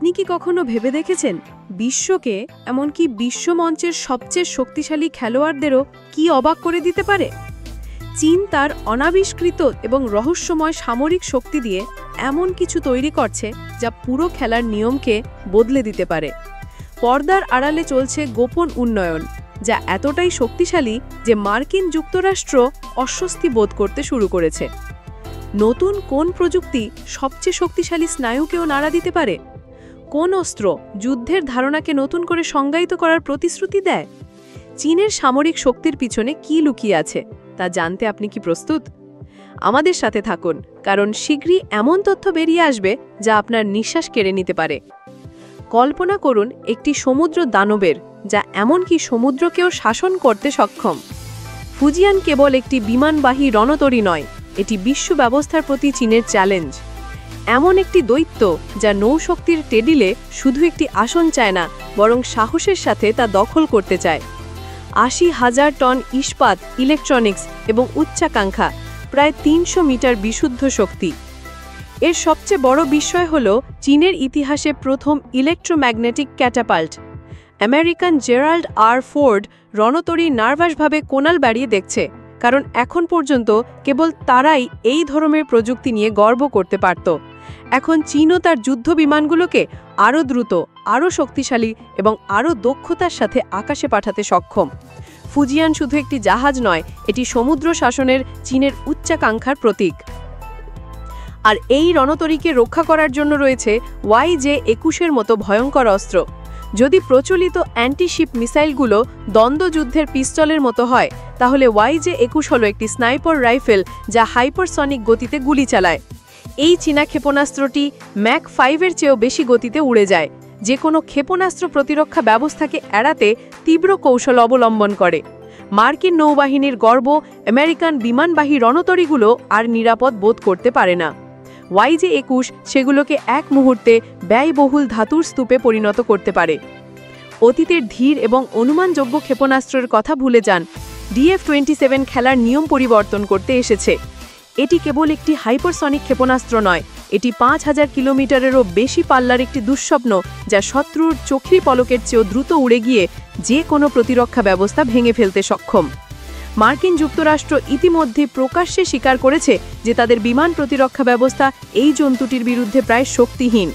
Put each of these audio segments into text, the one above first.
আপনি কি কখনো ভেবে দেখেছেন বিশ্বকে, এমনকি বিশ্বমঞ্চের সবচেয়ে শক্তিশালী খেলোয়াড়দেরও কি অবাক করে দিতে পারে? চীন তার অনাবিষ্কৃত এবং রহস্যময় সামরিক শক্তি দিয়ে এমন কিছু তৈরি করছে যা পুরো খেলার নিয়মকে বদলে দিতে পারে। পর্দার আড়ালে চলছে গোপন উন্নয়ন, যা এতটাই শক্তিশালী যে মার্কিন যুক্তরাষ্ট্র অস্বস্তি বোধ করতে শুরু করেছে। নতুন কোন প্রযুক্তি সবচেয়ে শক্তিশালী স্নায়ুকেও নাড়া দিতে পারে? কোন অস্ত্র যুদ্ধের ধারণাকে নতুন করে সংজ্ঞায়িত করার প্রতিশ্রুতি দেয়? চীনের সামরিক শক্তির পিছনে কি লুকিয়ে আছে তা জানতে আপনি কি প্রস্তুত? আমাদের সাথে থাকুন, কারণ শীঘ্রই এমন তথ্য বেরিয়ে আসবে যা আপনার নিঃশ্বাস কেড়ে নিতে পারে। কল্পনা করুন একটি সমুদ্র দানবের, যা এমনকি সমুদ্রকেও শাসন করতে সক্ষম। ফুজিয়ান কেবল একটি বিমানবাহী রণতরী নয়, এটি বিশ্ব ব্যবস্থার প্রতি চীনের চ্যালেঞ্জ। এমন একটি দৈত্য যা নৌশক্তির টেবিলে শুধু একটি আসন চায় না, বরং সাহসের সাথে তা দখল করতে চায়। ৮০,০০০ টন ইস্পাত, ইলেকট্রনিক্স এবং উচ্চাকাঙ্ক্ষা, প্রায় ৩০০ মিটার বিশুদ্ধ শক্তি। এর সবচেয়ে বড় বিষয় হল চীনের ইতিহাসে প্রথম electromagnetic catapult. American Gerald R Ford রণতরী নার্ভাসভাবে কোনাল বাড়িয়ে দেখছে, কারণ এখন পর্যন্ত কেবল তারাই এই ধরনের প্রযুক্তি নিয়ে গর্ব করতে পারত। এখন চীনও তার যুদ্ধ বিমানগুলোকে আরও দ্রুত, আরও শক্তিশালী এবং আরও দক্ষতার সাথে আকাশে পাঠাতে সক্ষম। ফুজিয়ান শুধু একটি জাহাজ নয়, এটি সমুদ্র শাসনের চীনের উচ্চাকাঙ্ক্ষার প্রতীক। আর এই রণতরীকে রক্ষা করার জন্য রয়েছে YJ-21-এর মতো ভয়ঙ্কর অস্ত্র। যদি প্রচলিত অ্যান্টিশিপ মিসাইলগুলো দ্বন্দ্বযুদ্ধের পিস্তলের মতো হয়, তাহলে YJ-21 হল একটি স্নাইপার রাইফেল যা হাইপারসনিক গতিতে গুলি চালায়। এই চীনা ক্ষেপণাস্ত্রটি ম্যাক 5-এর চেয়েও বেশি গতিতে উড়ে যায়, যে কোনো ক্ষেপণাস্ত্র প্রতিরক্ষা ব্যবস্থাকে এড়াতে তীব্র কৌশল অবলম্বন করে। মার্কিন নৌবাহিনীর গর্ব, আমেরিকান বিমানবাহী রণতরীগুলো আর নিরাপদ বোধ করতে পারে না। YJ-21 সেগুলোকে এক মুহূর্তে ব্যয়বহুল ধাতুর স্তূপে পরিণত করতে পারে। অতীতের ধীর এবং অনুমানযোগ্য ক্ষেপণাস্ত্রের কথা ভুলে যান। DF-27 খেলার নিয়ম পরিবর্তন করতে এসেছে। এটি কেবল একটি হাইপারসনিক ক্ষেপণাস্ত্র নয়, এটি ৫,০০০ কিলোমিটারেরও বেশি পাল্লার একটি দুঃস্বপ্ন, যা শত্রুর চোখের পলকের চেয়েও দ্রুত উড়ে গিয়ে যে কোনো প্রতিরক্ষা ব্যবস্থা ভেঙে ফেলতে সক্ষম। মার্কিন যুক্তরাষ্ট্র ইতিমধ্যে প্রকাশ্যে স্বীকার করেছে যে তাদের বিমান প্রতিরক্ষা ব্যবস্থা এই জন্তুটির বিরুদ্ধে প্রায় শক্তিহীন।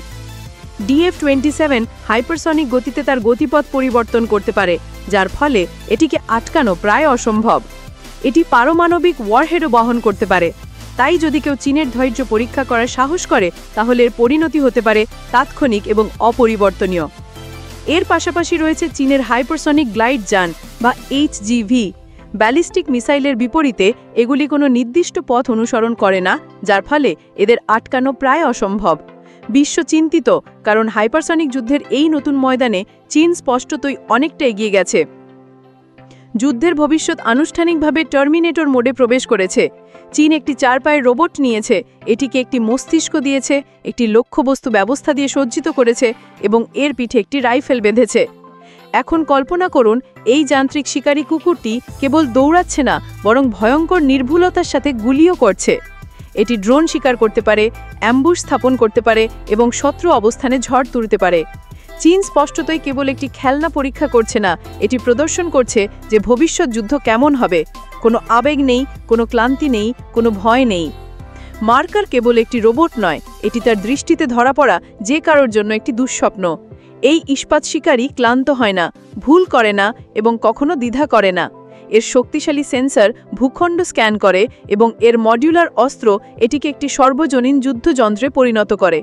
DF-27 হাইপারসনিক গতিতে তার গতিপথ পরিবর্তন করতে পারে, যার ফলে এটিকে আটকানো প্রায় অসম্ভব। এটি পারমাণবিক ওয়ারহেডও বহন করতে পারে। তাই যদি কেউ চীনের ধৈর্য পরীক্ষা করার সাহস করে, তাহলে এর পরিণতি হতে পারে তাৎক্ষণিক এবং অপরিবর্তনীয়। এর পাশাপাশি রয়েছে চীনের হাইপারসনিক গ্লাইড যান বা HGV। ব্যালিস্টিক মিসাইলের বিপরীতে এগুলি কোনো নির্দিষ্ট পথ অনুসরণ করে না, যার ফলে এদের আটকানো প্রায় অসম্ভব। বিশ্ব চিন্তিত, কারণ হাইপারসনিক যুদ্ধের এই নতুন ময়দানে চীন স্পষ্টতই অনেকটা এগিয়ে গেছে। যুদ্ধের ভবিষ্যৎ আনুষ্ঠানিকভাবে টার্মিনেটর মোডে প্রবেশ করেছে। চীন একটি 4 পায়ের রোবট নিয়েছে, এটিকে একটি মস্তিষ্ক দিয়েছে, একটি লক্ষ্যবস্তু ব্যবস্থা দিয়ে সজ্জিত করেছে এবং এর পিঠে একটি রাইফেল বেঁধেছে। এখন কল্পনা করুন এই যান্ত্রিক শিকারী কুকুরটি কেবল দৌড়াচ্ছে না, বরং ভয়ঙ্কর নির্ভুলতার সাথে গুলিও করছে। এটি ড্রোন শিকার করতে পারে, অ্যাম্বুশ স্থাপন করতে পারে এবং শত্রু অবস্থানে ঝড় তুলতে পারে। চীন স্পষ্টতই কেবল একটি খেলনা পরীক্ষা করছে না, এটি প্রদর্শন করছে যে ভবিষ্যৎ যুদ্ধ কেমন হবে। কোনো আবেগ নেই, কোনো ক্লান্তি নেই, কোনো ভয় নেই। মার্কার কেবল একটি রোবট নয়, এটি তার দৃষ্টিতে ধরা পড়া যে কারোর জন্য একটি দুঃস্বপ্ন। এই ইস্পাত শিকারী ক্লান্ত হয় না, ভুল করে না এবং কখনো দ্বিধা করে না। এর শক্তিশালী সেন্সর ভূখণ্ড স্ক্যান করে এবং এর মডিউলার অস্ত্র এটিকে একটি সর্বজনীন যুদ্ধযন্ত্রে পরিণত করে।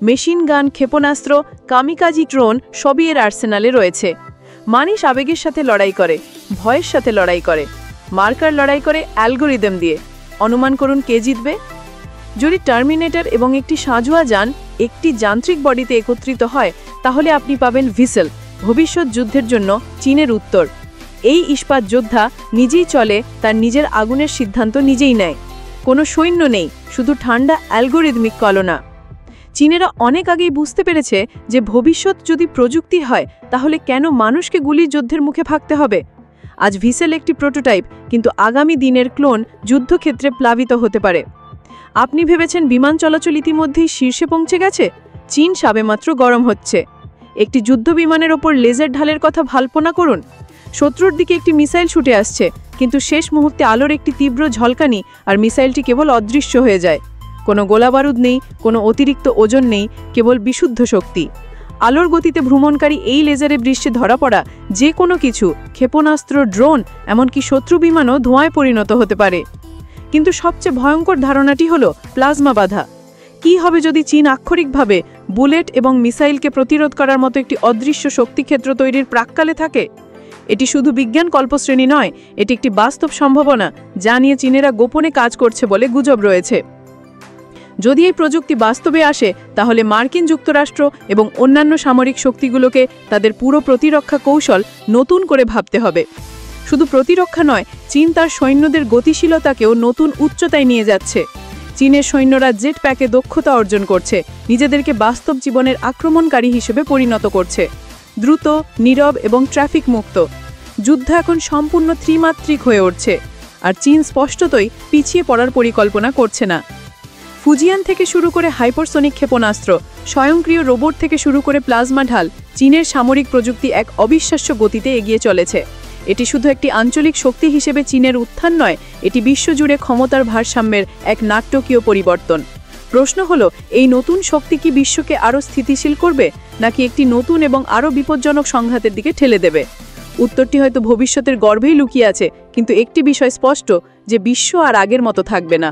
মেশিন গান, ক্ষেপণাস্ত্র, কামিকাজি ড্রোন সবই এর আর্সেনালে রয়েছে। মানুষ আবেগের সাথে লড়াই করে, ভয়ের সাথে লড়াই করে। মার্কার লড়াই করে অ্যালগোরিদম দিয়ে। অনুমান করুন কে জিতবে? যদি টার্মিনেটর এবং একটি সাঁজোয়া যান একটি যান্ত্রিক বডিতে একত্রিত হয়, তাহলে আপনি পাবেন ভিসেল, ভবিষ্যৎ যুদ্ধের জন্য চীনের উত্তর। এই ইস্পাত যোদ্ধা নিজেই চলে, তার নিজের আগুনের সিদ্ধান্ত নিজেই নেয়। কোনো সৈন্য নেই, শুধু ঠান্ডা অ্যালগোরিদমিক কল্পনা। চীনেরা অনেক আগেই বুঝতে পেরেছে যে ভবিষ্যৎ যদি প্রযুক্তি হয়, তাহলে কেন মানুষকে গুলির যুদ্ধের মুখে ভাগতে হবে। আজ ভিসেল একটি প্রোটোটাইপ, কিন্তু আগামী দিনের ক্লোন যুদ্ধক্ষেত্রে প্লাবিত হতে পারে। আপনি ভেবেছেন বিমান চলাচল ইতিমধ্যেই শীর্ষে পৌঁছে গেছে? চীন সবেমাত্র গরম হচ্ছে। একটি যুদ্ধ বিমানের ওপর লেজার ঢালের কথা কল্পনা করুন। শত্রুর দিকে একটি মিসাইল ছুটে আসছে, কিন্তু শেষ মুহূর্তে আলোর একটি তীব্র ঝলকানি আর মিসাইলটি কেবল অদৃশ্য হয়ে যায়। কোনো গোলাবারুদ নেই, কোনো অতিরিক্ত ওজন নেই, কেবল বিশুদ্ধ শক্তি। আলোর গতিতে ভ্রমণকারী এই লেজারে দৃশ্যে ধরা পড়া যে কোনো কিছু, ক্ষেপণাস্ত্র, ড্রোন, এমনকি শত্রু বিমানও ধোঁয়ায় পরিণত হতে পারে। কিন্তু সবচেয়ে ভয়ঙ্কর ধারণাটি হলো প্লাজমা বাধা। কী হবে যদি চীন আক্ষরিকভাবে বুলেট এবং মিসাইলকে প্রতিরোধ করার মতো একটি অদৃশ্য শক্তিক্ষেত্র তৈরির প্রাক্কালে থাকে? এটি শুধু বিজ্ঞান কল্পশ্রেণী নয়, এটি একটি বাস্তব সম্ভাবনা যা নিয়ে চীনেরা গোপনে কাজ করছে বলে গুজব রয়েছে। যদি এই প্রযুক্তি বাস্তবে আসে, তাহলে মার্কিন যুক্তরাষ্ট্র এবং অন্যান্য সামরিক শক্তিগুলোকে তাদের পুরো প্রতিরক্ষা কৌশল নতুন করে ভাবতে হবে। শুধু প্রতিরক্ষা নয়, চীন তার সৈন্যদের গতিশীলতাকেও নতুন উচ্চতায় নিয়ে যাচ্ছে। চীনের সৈন্যরা জেট প্যাকে দক্ষতা অর্জন করছে, নিজেদেরকে বাস্তব জীবনের আক্রমণকারী হিসেবে পরিণত করছে। দ্রুত, নীরব এবং ট্রাফিক মুক্ত। যুদ্ধ এখন সম্পূর্ণ ত্রিমাত্রিক হয়ে উঠছে, আর চীন স্পষ্টতই পিছিয়ে পড়ার পরিকল্পনা করছে না। ফুজিয়ান থেকে শুরু করে হাইপারসোনিক ক্ষেপণাস্ত্র, স্বয়ংক্রিয় রোবট থেকে শুরু করে প্লাজমা ঢাল, চীনের সামরিক প্রযুক্তি এক অবিশ্বাস্য গতিতে এগিয়ে চলেছে। এটি শুধু একটি আঞ্চলিক শক্তি হিসেবে চীনের উত্থান নয়, এটি বিশ্বজুড়ে ক্ষমতার ভারসাম্যের এক নাটকীয় পরিবর্তন। প্রশ্ন হলো, এই নতুন শক্তি কি বিশ্বকে আরও স্থিতিশীল করবে, নাকি একটি নতুন এবং আরও বিপজ্জনক সংঘাতের দিকে ঠেলে দেবে? উত্তরটি হয়তো ভবিষ্যতের গর্ভেই লুকিয়ে আছে, কিন্তু একটি বিষয় স্পষ্ট, যে বিশ্ব আর আগের মতো থাকবে না।